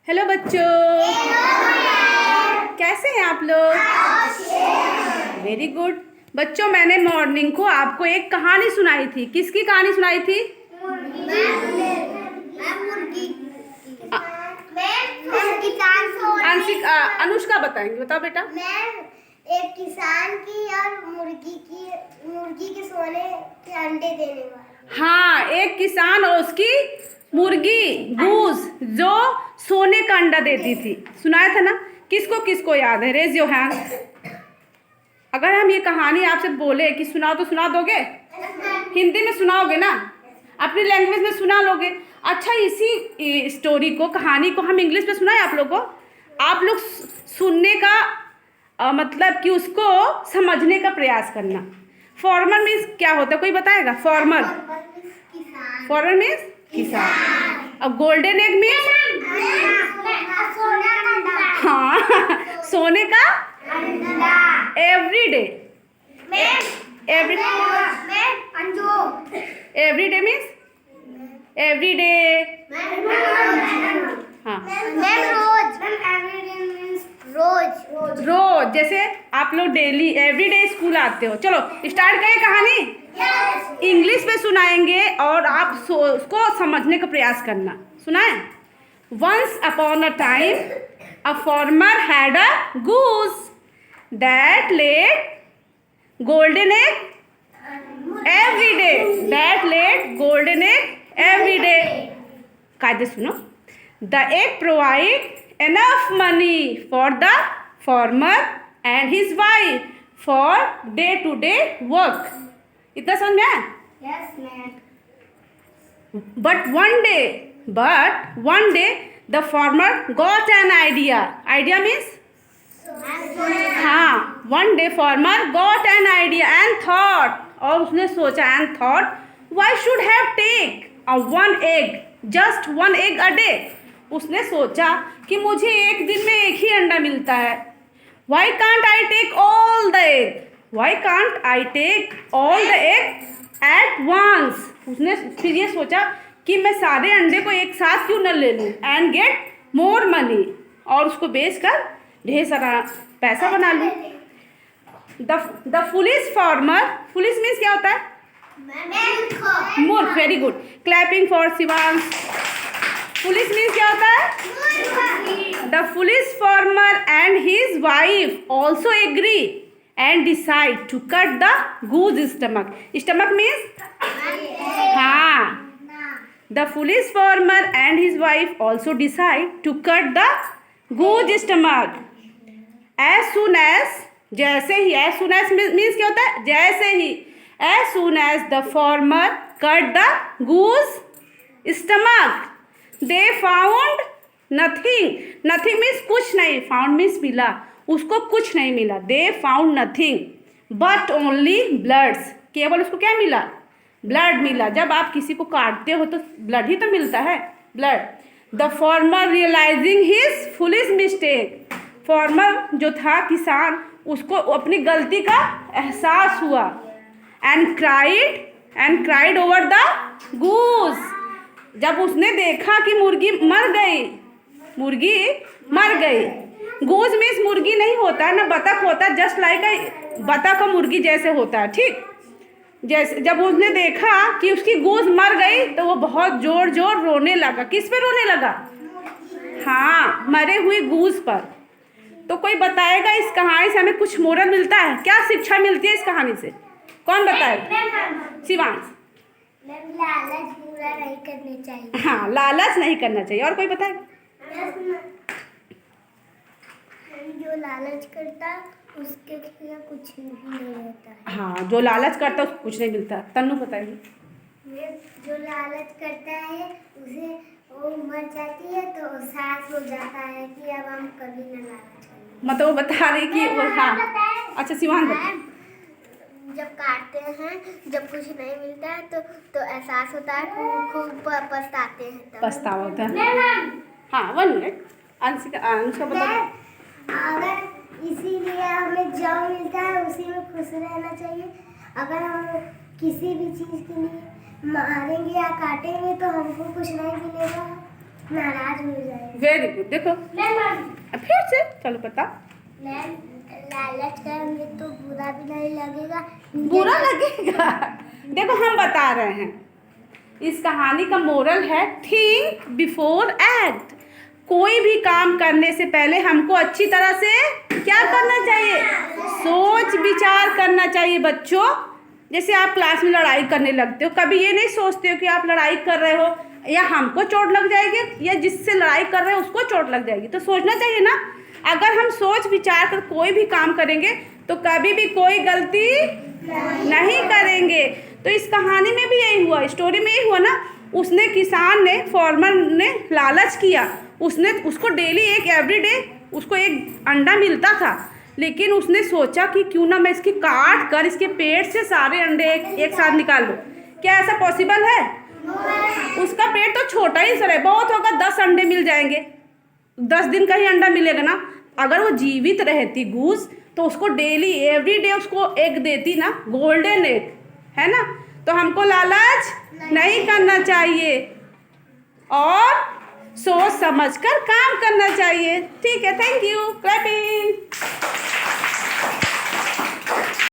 Hello बच्चों, कैसे हैं आप लोग? वेरी गुड बच्चों, मैंने मॉर्निंग को आपको एक कहानी सुनाई थी। किसकी कहानी सुनाई थी? अनुष्का बताएंगे। बताओ बेटा। एक किसान की और मुर्गी के सोने के अंडे देने वाला। हाँ, एक किसान और उसकी मुर्गी गूस जो सोने का अंडा देती थी। सुनाया था ना? किसको किसको याद है? Raise your hand. अगर हम ये कहानी आपसे बोले कि सुनाओ तो सुना दोगे? हिंदी में सुनाओगे ना? अपनी लैंग्वेज में सुना लोगे? अच्छा, इसी स्टोरी को, कहानी को हम इंग्लिश में सुनाए आप लोगों को? आप लोग सुनने का मतलब कि उसको समझने का प्रयास करना। फार्मर मीन्स क्या होता है, कोई बताएगा? फार्मर मीन्स किसान। अब गोल्डन एग मीन्स? हाँ, सोने का every day. Every day means every day. हाँ, रोज। जैसे आप लोग डेली एवरी डे स्कूल आते हो। चलो स्टार्ट करें कहानी। इंग्लिश में सुनाएंगे और आप उसको समझने का प्रयास करना। सुनाएं। Once upon a time a farmer had a goose that laid golden egg every day. That laid golden egg every day. कायदे सुनो। The egg provide enough money for the farmer and his wife for day to day work. इतना समझ में आया? Yes, ma'am. But one day the farmer got an idea. Idea means? हाँ, one day farmer got an idea and thought, और उसने सोचा and thought why should have take a one egg, just one egg a day. उसने सोचा कि मुझे एक दिन में एक ही अंडा मिलता है। Why can't I take all the egg, why can't I take all the egg at once. उसने फिर ये सोचा कि मैं सारे अंडे को एक साथ क्यों न ले लूँ एंड गेट मोर मनी, और उसको बेचकर ढेर सारा पैसा बना लूँ। The foolish farmer, foolish means क्या होता है? मूर्ख। Very good, clapping for Shivansh. Foolish means क्या होता है? The foolish farmer and his wife also agree and decide to cut the goose stomach. Stomach means? हाँ, the foolish farmer and his wife also decide to cut the goose stomach as soon as, जैसे ही। As soon as means क्या होता है? जैसे ही। As soon as the farmer cut the goose stomach they found nothing. Nothing means कुछ नहीं, found means मिला, उसको कुछ नहीं मिला। They found nothing but only bloods, केवल उसको क्या मिला? ब्लड मिला। जब आप किसी को काटते हो तो ब्लड ही तो मिलता है, blood. The farmer realising his foolish mistake, farmer जो था किसान, उसको अपनी गलती का एहसास हुआ। And cried over the goose, जब उसने देखा कि मुर्गी मर गई। गूस मीन्स मुर्गी नहीं होता है ना, बतख होता है। जस्ट लाइक बतख और मुर्गी जैसे होता है, ठीक। जैसे जब उसने देखा कि उसकी गूस मर गई तो वो बहुत जोर रोने लगा। किस पे रोने लगा? हाँ, मरे हुई गूस पर। तो कोई बताएगा इस कहानी से हमें कुछ मोरल मिलता है? क्या शिक्षा मिलती है इस कहानी से? कौन बताएगा? शिवांश। लालच पूरा नहीं करनी चाहिए। हाँ, लालच नहीं करना चाहिए। और कोई बताएगा? जो लालच करता है उसके लिए कुछ नहीं होता है। हाँ, जो लालच करता है उसको कुछ नहीं मिलता। तन्नू बताइए। जो लालच करता है उसे वो मर जाती है तो साफ हो जाता है कि अब हम कभी न लालच करेंगे। मतलब वो बता रही कि वो, हाँ। अच्छा शिवांश बता। जब काटते हैं, जब कुछ नहीं मिलता है तो एहसास होता है, खूब पछताते हैं। पछतावा होता है। हाँ, 1 मिनट। अनुष्का बता। अगर इसीलिए हमें जो मिलता है उसी में खुश रहना चाहिए। अगर हम किसी भी चीज़ के लिए मारेंगे या काटेंगे तो हमको कुछ नहीं मिलेगा। नाराज हो जाएगा। Very good. देखो फिर से चलो बता। मैम लालच करेंगे तो बुरा भी नहीं लगेगा। बुरा लगेगा। देखो हम बता रहे हैं, इस कहानी का मोरल है थिंक बिफोर एक्ट। कोई भी काम करने से पहले हमको अच्छी तरह से क्या करना चाहिए? सोच विचार करना चाहिए बच्चों। जैसे आप क्लास में लड़ाई करने लगते हो, कभी ये नहीं सोचते हो कि आप लड़ाई कर रहे हो या हमको चोट लग जाएगी या जिससे लड़ाई कर रहे हो उसको चोट लग जाएगी। तो सोचना चाहिए ना। अगर हम सोच विचार कर कोई भी काम करेंगे तो कभी भी कोई गलती नहीं करेंगे। तो इस कहानी में भी यही हुआ, स्टोरी में यही हुआ ना। उसने किसान ने, फार्मर ने लालच किया। उसने उसको डेली एवरीडे उसको एक अंडा मिलता था, लेकिन उसने सोचा कि क्यों ना मैं इसकी काट कर इसके पेट से सारे अंडे एक साथ निकाल लूँ। क्या ऐसा पॉसिबल है? उसका पेट तो छोटा ही सर है, बहुत होगा 10 अंडे मिल जाएंगे, 10 दिन का ही अंडा मिलेगा ना। अगर वो जीवित रहती गूस तो उसको डेली एवरीडे उसको एग देती ना, गोल्डन एग, है ना। तो हमको लालच नहीं करना चाहिए और सोच समझकर काम करना चाहिए। ठीक है, थैंक यू, क्लैपिंग।